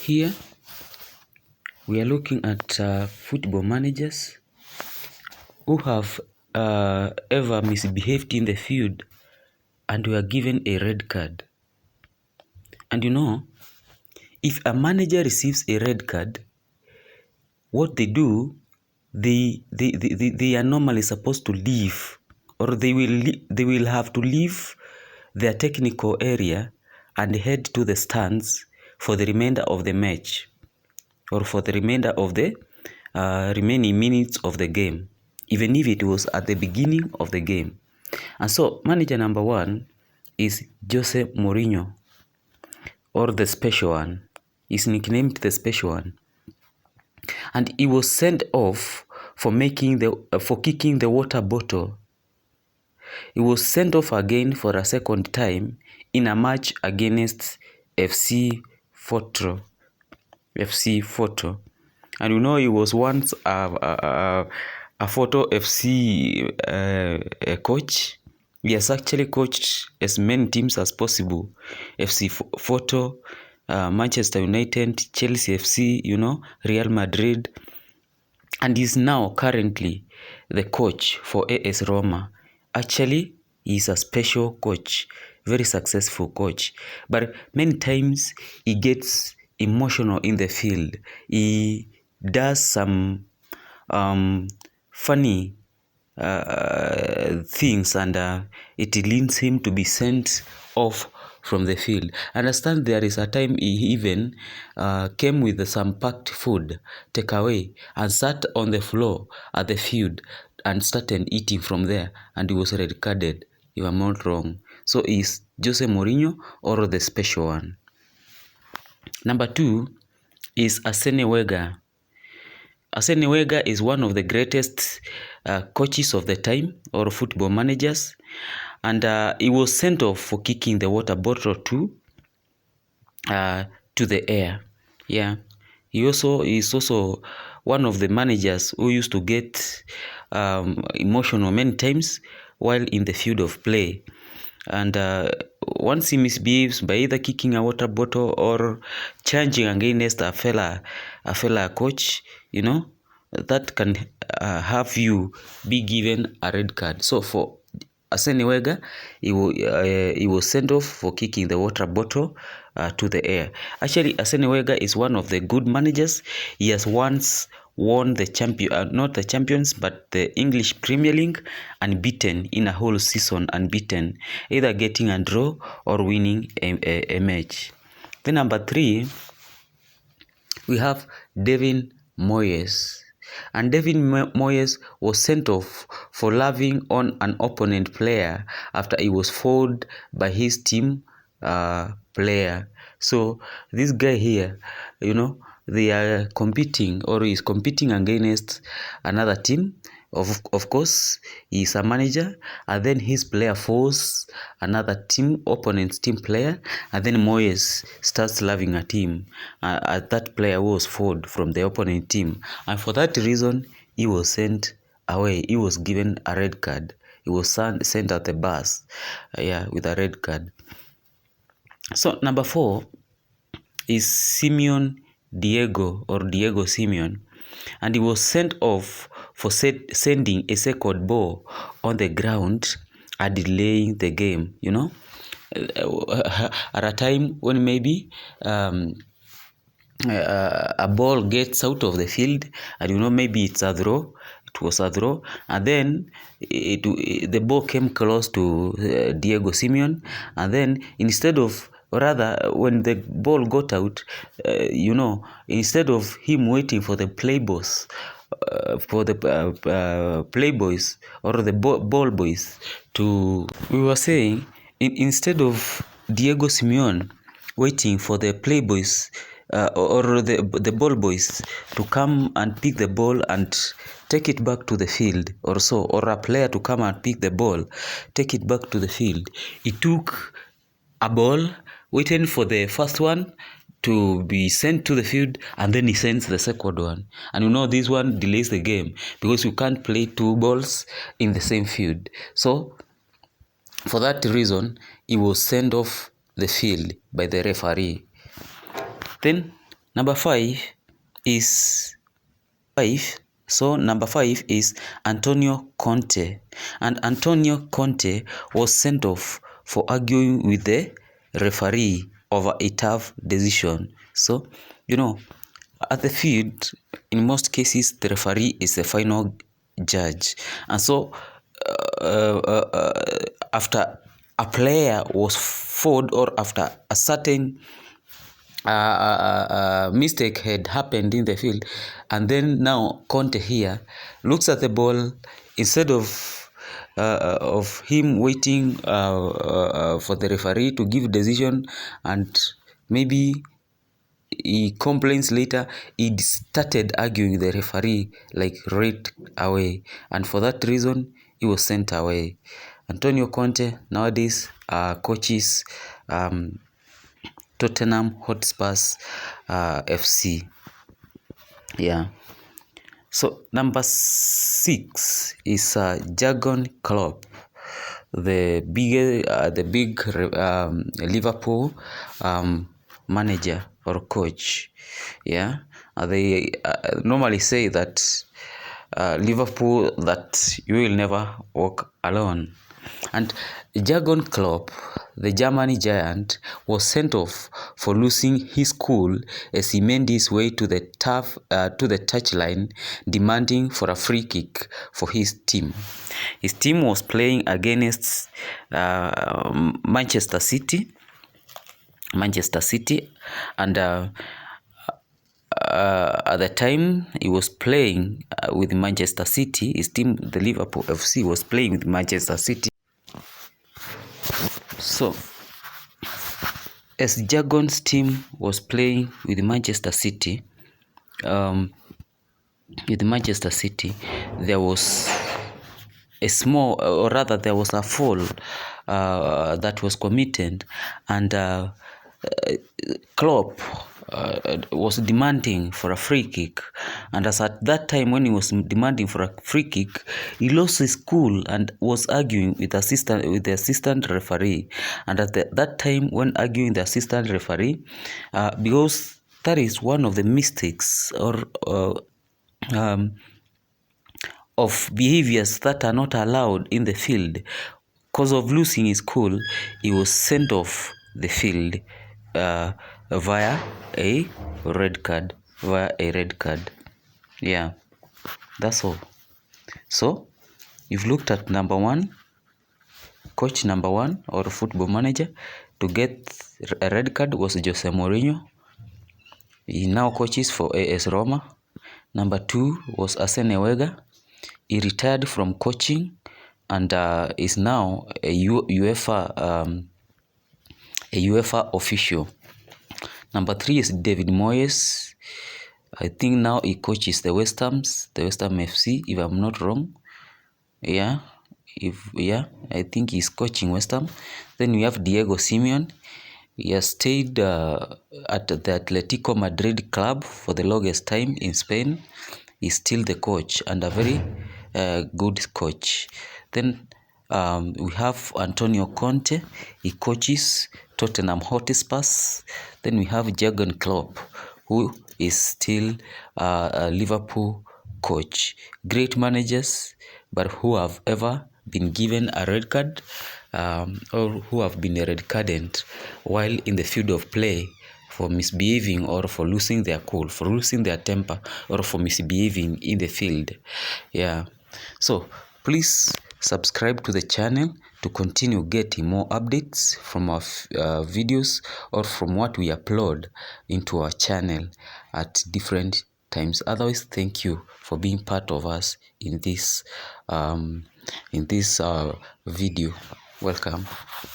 Here we are looking at football managers who have ever misbehaved in the field and were given a red card. And you know, if a manager receives a red card, what they do, they are normally supposed to leave, or they will have to leave their technical area and head to the stands for the remainder of the match, or for the remainder of the remaining minutes of the game, even if it was at the beginning of the game. And so manager number one is Jose Mourinho, or the special one. Is nicknamed the special one, and he was sent off for kicking the water bottle. He was sent off again for a second time in a match against FC Porto. And you know, he was once a Porto FC coach. He has actually coached as many teams as possible. FC Porto, Manchester United, Chelsea FC, Real Madrid. And he's now currently the coach for AS Roma. Actually, he's a special coach, very successful coach. But many times he gets emotional in the field. He does some funny things, and it leads him to be sent off from the field. Understand, there is a time he even came with some packed food, takeaway, and sat on the floor at the field and started eating from there, and he was red carded, if I'm not wrong. So is Jose Mourinho, or the special one. Number two is Arsene Wenger. Arsene Wenger is one of the greatest coaches of the time, or football managers, and he was sent off for kicking the water bottle to the air. Yeah, he is also one of the managers who used to get emotional many times while in the field of play. And once he misbehaves by either kicking a water bottle or charging against a fella coach, that can have you be given a red card. So for Arsene Wenger, he was sent off for kicking the water bottle to the air. Actually, Arsene Wenger is one of the good managers. He has once won the not the champions, but the English Premier League, unbeaten in a whole season, unbeaten, either getting a draw or winning a match. Then number three, we have David Moyes. And David Moyes was sent off for laughing on an opponent player after he was fouled by his team player. So this guy here, they are competing, or is competing against another team. Of course, he is a manager, and then his player falls another opponent's team player, and then Moyes starts laughing at him, at that player who was fouled from the opponent team, and for that reason, he was sent away. He was given a red card. He was sent at the bus, with a red card. So number four is Diego Simeon, and he was sent off for sending a second ball on the ground and delaying the game, at a time when maybe a ball gets out of the field, and maybe it was a throw, and then the ball came close to Diego Simeon, and then when the ball got out, instead of him waiting for the playboys, or the ball boys we were saying, instead of Diego Simeon waiting for the playboys or the ball boys to come and pick the ball and take it back to the field, or a player to come and pick the ball, take it back to the field, he took a ball, waiting for the first one to be sent to the field, and then he sends the second one. And this one delays the game, because you can't play two balls in the same field. So for that reason, he was sent off the field by the referee. Then Number is number five is Antonio Conte, and Antonio Conte was sent off for arguing with the referee over a tough decision. So, at the field, in most cases, the referee is the final judge, and so after a player was fouled or after a certain mistake had happened in the field, and then now Conte here looks at the ball instead of him waiting for the referee to give decision, and maybe he complains later. He started arguing with the referee like right away, and for that reason he was sent away. Antonio Conte nowadays coaches Tottenham Hotspurs FC. Yeah. So number 6 is Jurgen Klopp, the big Liverpool manager or coach. Yeah, they normally say that Liverpool, that you will never walk alone. And Jurgen Klopp, the Germany giant, was sent off for losing his cool as he made his way to the touchline, demanding for a free kick for his team. His team was playing against Manchester City, and at the time he was playing with Manchester City, his team, the Liverpool FC, was playing with Manchester City. So, as Jurgen's team was playing with Manchester City, there was a small, or rather, there was a foul that was committed, and Klopp was demanding for a free kick, and as at that time when he was demanding for a free kick, he lost his cool and was arguing with the assistant referee. And at that time when arguing with the assistant referee, because that is one of the mistakes or of behaviors that are not allowed in the field. Because of losing his cool, he was sent off the field via a red card. Yeah, that's all. So, you've looked at number 1, coach number 1 or football manager to get a red card was Jose Mourinho. He now coaches for AS Roma. Number 2 was Arsene Wenger. He retired from coaching and is now a UEFA official. Number 3 is David Moyes. I think now he coaches the West Ham FC, if I'm not wrong. I think he's coaching West Ham. Then we have Diego Simeone. He has stayed at the Atletico Madrid club for the longest time in Spain. He's still the coach and a very good coach. Then we have Antonio Conte. He coaches Tottenham Hotspurs. Then we have Jurgen Klopp, who is still a Liverpool coach. Great managers, but who have ever been given a red card or who have been red carded while in the field of play for misbehaving or for losing their cool, for losing their temper, or for misbehaving in the field. Yeah. So please subscribe to the channel to continue getting more updates from our videos or from what we upload into our channel at different times. Otherwise, thank you for being part of us in this video. Welcome.